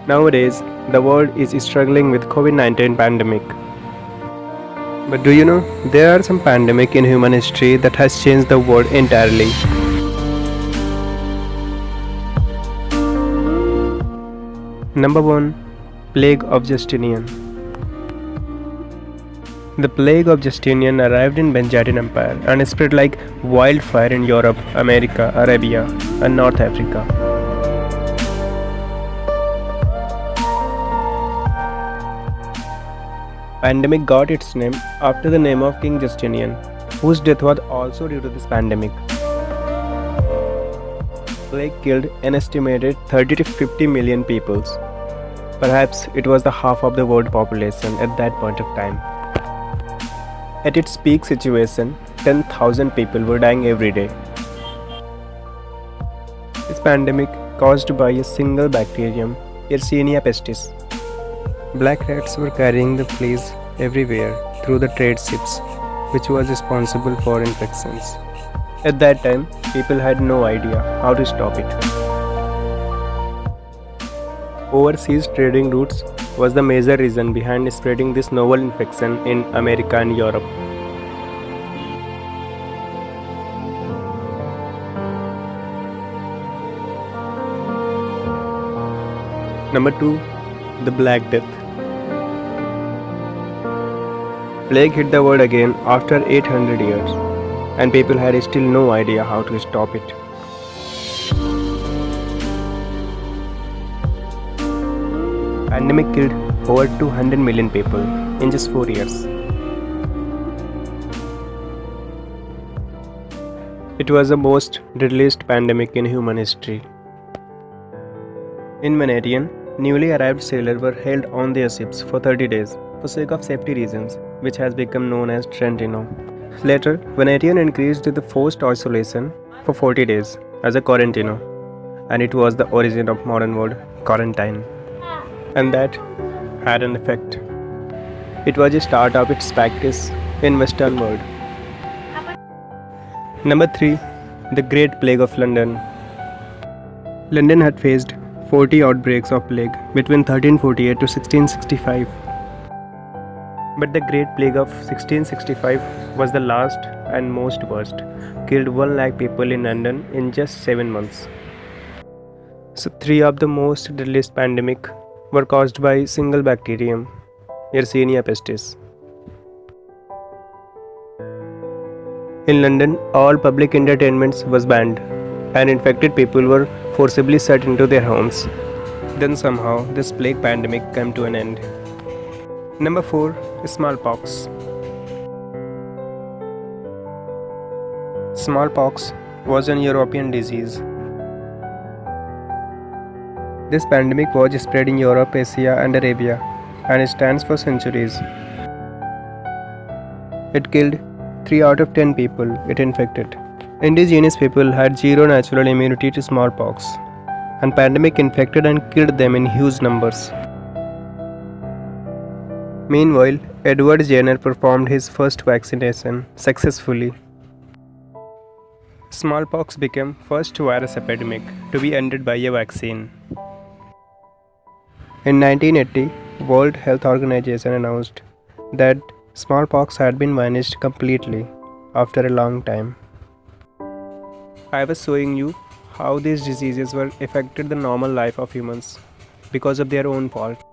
Nowadays, the world is struggling with COVID-19 pandemic. But do you know, there are some pandemic in human history that has changed the world entirely. Number 1. Plague of Justinian. The plague of Justinian arrived in Byzantine Empire and spread like wildfire in Europe, America, Arabia, and North Africa. Pandemic got its name after the name of King Justinian, whose death was also due to this pandemic. Plague killed an estimated 30 to 50 million people. Perhaps it was the half of the world population at that point of time. At its peak situation, 10,000 people were dying every day. This pandemic caused by a single bacterium, Yersinia pestis. Black rats were carrying the fleas everywhere through the trade ships, which was responsible for infections. At that time, people had no idea how to stop it. Overseas trading routes was the major reason behind spreading this novel infection in America and Europe. Number 2. The Black Death. Plague hit the world again after 800 years, and people had still no idea how to stop it. Pandemic killed over 200 million people in just 4 years. It was the most deadliest pandemic in human history. In Manhattan, newly arrived sailors were held on their ships for 30 days for sake of safety reasons, which has become known as Trentino. Later, Manhattan increased the forced isolation for 40 days as a quarantino, and it was the origin of modern word quarantine. And that had an effect. It was a start of its practice in Western world. Number 3. The Great Plague of London. London had faced 40 outbreaks of plague between 1348 to 1665. But the Great Plague of 1665 was the last and most worst, killed 1 lakh people in London in just 7 months. So 3 of the most deadliest pandemic were caused by single bacterium, Yersinia pestis. In London, all public entertainments was banned, and infected people were forcibly sent into their homes. Then somehow this plague pandemic came to an end. Number 4. Smallpox. Smallpox was an European disease. This pandemic was spread in Europe, Asia, and Arabia, and it stands for centuries. It killed 3 out of 10 people it infected. Indigenous people had zero natural immunity to smallpox, and pandemic infected and killed them in huge numbers. Meanwhile, Edward Jenner performed his first vaccination successfully. Smallpox became first virus epidemic to be ended by a vaccine. In 1980, World Health Organization announced that smallpox had been vanished completely after a long time. I was showing you how these diseases were affected the normal life of humans because of their own fault.